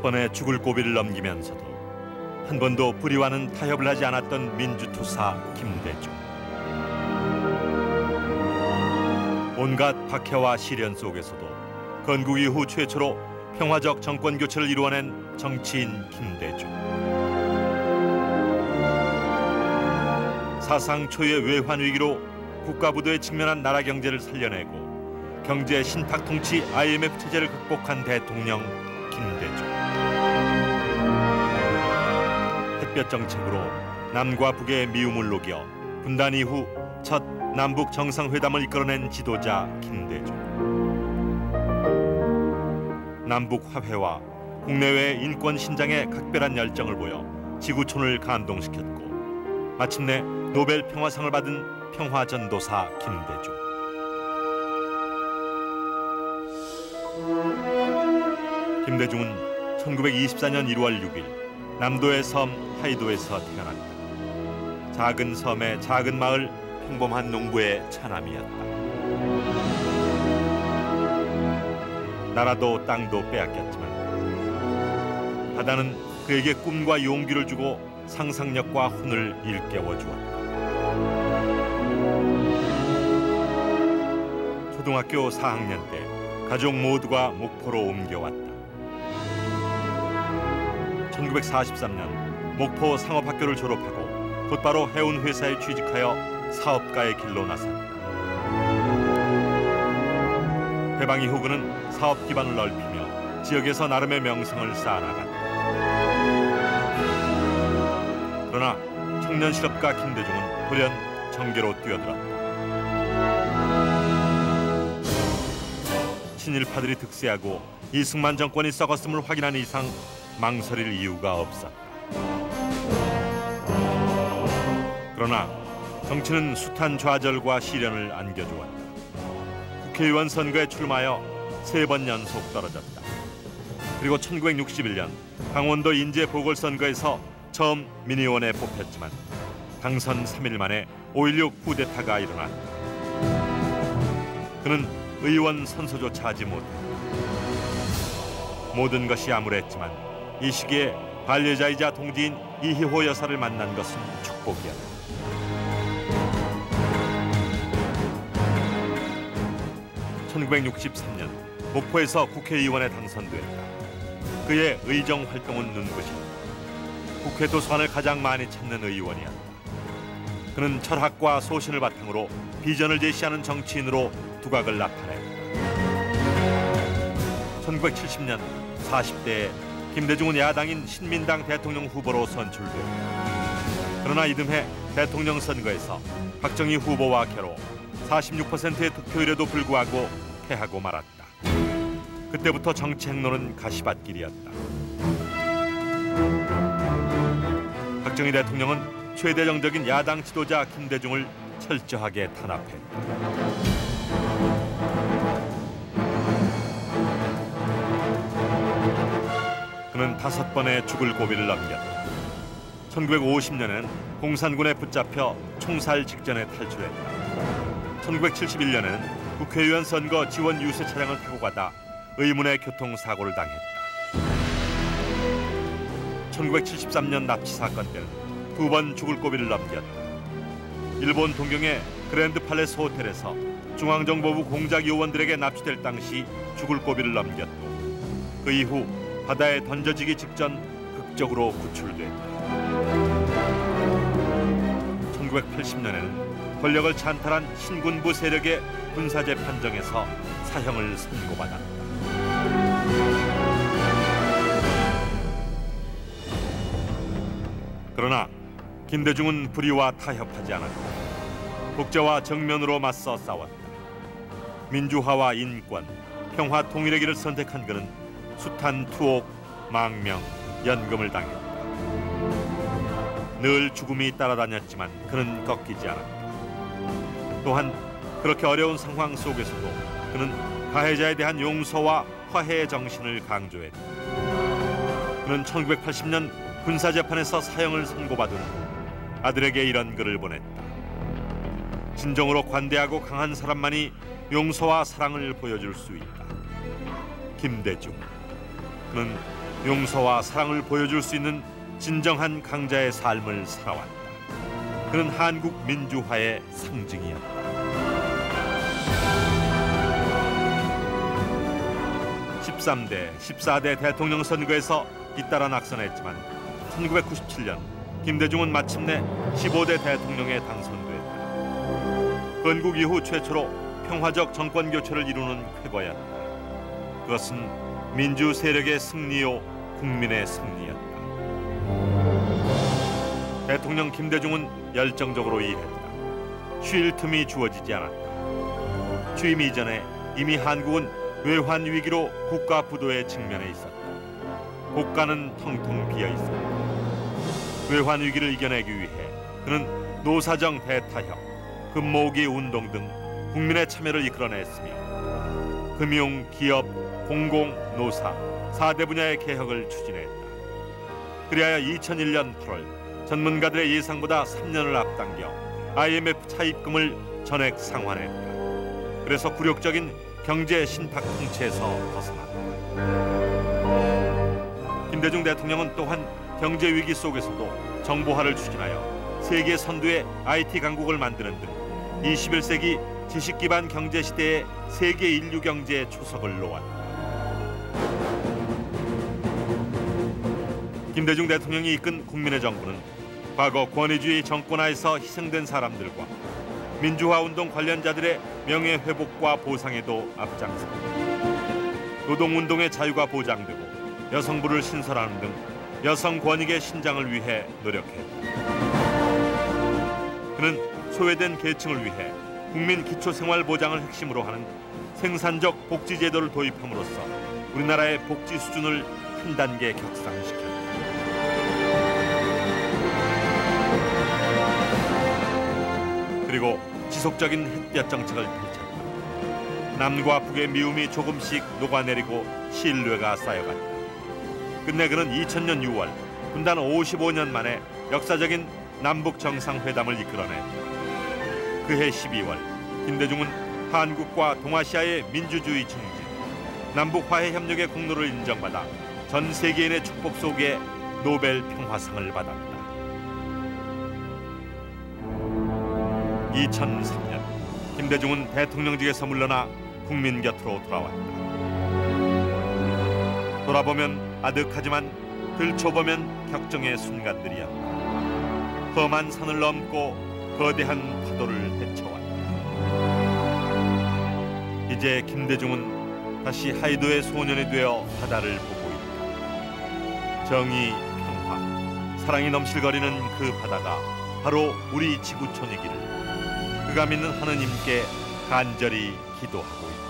번의 죽을 고비를 넘기면서도 한 번도 불의와는 타협을 하지 않았던 민주투사 김대중. 온갖 박해와 시련 속에서도 건국 이후 최초로 평화적 정권 교체를 이루어낸 정치인 김대중. 사상 초유의 외환 위기로 국가부도에 직면한 나라 경제를 살려내고 경제 신탁 통치 IMF 체제를 극복한 대통령 김대중. 햇볕 정책으로 남과 북의 미움을 녹여 분단 이후 첫 남북 정상회담을 이끌어낸 지도자 김대중. 남북 화해와 국내외 인권 신장에 각별한 열정을 보여 지구촌을 감동시켰고 마침내 노벨 평화상을 받은 평화전도사 김대중. 김대중은 1924년 1월 6일 남도의 섬 하이도에서 태어났다. 작은 섬의 작은 마을 평범한 농부의 차남이었다. 나라도 땅도 빼앗겼지만 바다는 그에게 꿈과 용기를 주고 상상력과 혼을 일깨워 주었다. 초등학교 4학년 때 가족 모두가 목포로 옮겨왔다. 1943년 목포 상업학교를 졸업하고 곧바로 해운회사에 취직하여 사업가의 길로 나섰다. 해방 이후 그는 사업 기반을 넓히며 지역에서 나름의 명성을 쌓아나갔다. 그러나 청년 실업가 김대중은 돌연 정계로 뛰어들었다. 친일파들이 득세하고 이승만 정권이 썩었음을 확인한 이상 망설일 이유가 없었다. 그러나 정치는 숱한 좌절과 시련을 안겨주었다. 국회의원 선거에 출마하여 3번 연속 떨어졌다. 그리고 1961년 강원도 인제 보궐선거에서 처음 민의원에 뽑혔지만 당선 3일 만에 5.16 쿠데타가 일어났다. 그는 의원 선서조차 하지 못했다. 모든 것이 암울했지만 이 시기에 반려자이자 동지인 이희호 여사를 만난 것은 축복이었다. 1963년 목포에서 국회의원에 당선됐다. 그의 의정 활동은 눈부셨다. 국회 도서관을 가장 많이 찾는 의원이었다. 그는 철학과 소신을 바탕으로 비전을 제시하는 정치인으로 두각을 나타냈다. 1970년 40대에 김대중은 야당인 신민당 대통령 후보로 선출됐다. 그러나 이듬해 대통령 선거에서 박정희 후보와 겨뤄 46%의 득표율에도 불구하고 패하고 말았다. 그때부터 정치 행로는 가시밭길이었다. 박정희 대통령은 최대정적인 야당 지도자 김대중을 철저하게 탄압했다. 그는 5번의 죽을 고비를 넘겼다. 1950년엔 공산군에 붙잡혀 총살 직전에 탈출했다. 1971년에는 국회의원 선거 지원 유세 차량을 타고 가다 의문의 교통사고를 당했다. 1973년 납치 사건 때는 2번 죽을 고비를 넘겼다. 일본 동경의 그랜드 팔레스 호텔에서 중앙정보부 공작 요원들에게 납치될 당시 죽을 고비를 넘겼고 그 이후 바다에 던져지기 직전 극적으로 구출됐다. 1980년에는 권력을 찬탈한 신군부 세력의 군사재판정에서 사형을 선고받았다. 그러나 김대중은 불의와 타협하지 않았다. 국제와 정면으로 맞서 싸웠다. 민주화와 인권, 평화 통일의 길을 선택한 그는 숱한 투옥, 망명, 연금을 당했다. 늘 죽음이 따라다녔지만 그는 꺾이지 않았다. 또한 그렇게 어려운 상황 속에서도 그는 가해자에 대한 용서와 화해의 정신을 강조했다. 그는 1980년 군사재판에서 사형을 선고받은 후 아들에게 이런 글을 보냈다. 진정으로 관대하고 강한 사람만이 용서와 사랑을 보여줄 수 있다. 김대중. 그는 용서와 사랑을 보여줄 수 있는 진정한 강자의 삶을 살아왔다. 그는 한국 민주화의 상징이었다. 13대, 14대 대통령 선거에서 잇따라 낙선했지만 1997년 김대중은 마침내 15대 대통령에 당선됐다. 건국 이후 최초로 평화적 정권 교체를 이루는 쾌거였다. 그것은 민주 세력의 승리요 국민의 승리였다. 대통령 김대중은 열정적으로 일했다. 쉴 틈이 주어지지 않았다. 취임 이전에 이미 한국은 외환 위기로 국가 부도에 직면해 있었다. 국가는 텅텅 비어 있었다. 외환 위기를 이겨내기 위해 그는 노사정 대타협, 금모으기 운동 등 국민의 참여를 이끌어냈으며 금융, 기업, 공공, 노사 4대 분야의 개혁을 추진했다. 그리하여 2001년 8월 전문가들의 예상보다 3년을 앞당겨 IMF 차입금을 전액 상환했다. 그래서 굴욕적인 경제 신탁 통치에서 벗어났다. 김대중 대통령은 또한 경제 위기 속에서도 정보화를 추진하여 세계 선두의 IT 강국을 만드는 등 21세기 지식 기반 경제 시대의 세계 인류 경제의 초석을 놓았다. 김대중 대통령이 이끈 국민의 정부는 과거 권위주의 정권하에서 희생된 사람들과 민주화 운동 관련자들의 명예 회복과 보상에도 앞장섰다. 노동운동의 자유가 보장되고 여성부를 신설하는 등 여성 권익의 신장을 위해 노력했다. 그는 소외된 계층을 위해 국민 기초생활보장을 핵심으로 하는 생산적 복지제도를 도입함으로써 우리나라의 복지 수준을 한 단계 격상시켰다. 그리고 지속적인 햇볕 정책을 펼쳤다. 남과 북의 미움이 조금씩 녹아내리고 신뢰가 쌓여갔다. 끝내 그는 2000년 6월 분단 55년 만에 역사적인 남북 정상회담을 이끌어냈다. 그해 12월 김대중은 한국과 동아시아의 민주주의 증진, 남북 화해 협력의 공로를 인정받아 전 세계인의 축복 속에 노벨 평화상을 받았다. 2003년 김대중은 대통령직에서 물러나 국민 곁으로 돌아왔다. 돌아보면 아득하지만 들춰보면 격정의 순간들이었다. 험한 산을 넘고 거대한 파도를 헤쳐왔다. 이제 김대중은 다시 하이도의 소년이 되어 바다를 보고 있다. 정의, 평화, 사랑이 넘실거리는 그 바다가 바로 우리 지구촌이기를 그가 믿는 하느님께 간절히 기도하고 있다.